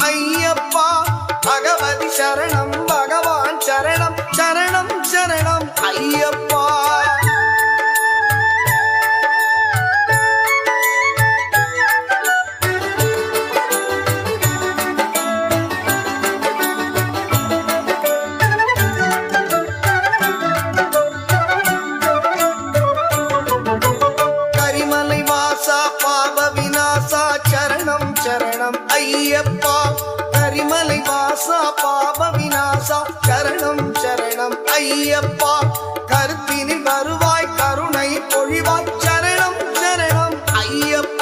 ஐயப்பா. பகவதி சரணம் பகவான் சரணம் சரணம் சரணம் ஐயப்பா. கரிமலை வாசா பாப விநாசா சரணம் சரணம் ஐயப்பா. கரிமலை வாசா பாப விநாசா சரணம் சரணம் ஐயப்பா. கருத்தினில் வருவாய் கருணை பொழிவாய் சரணம் சரணம் ஐயப்பா.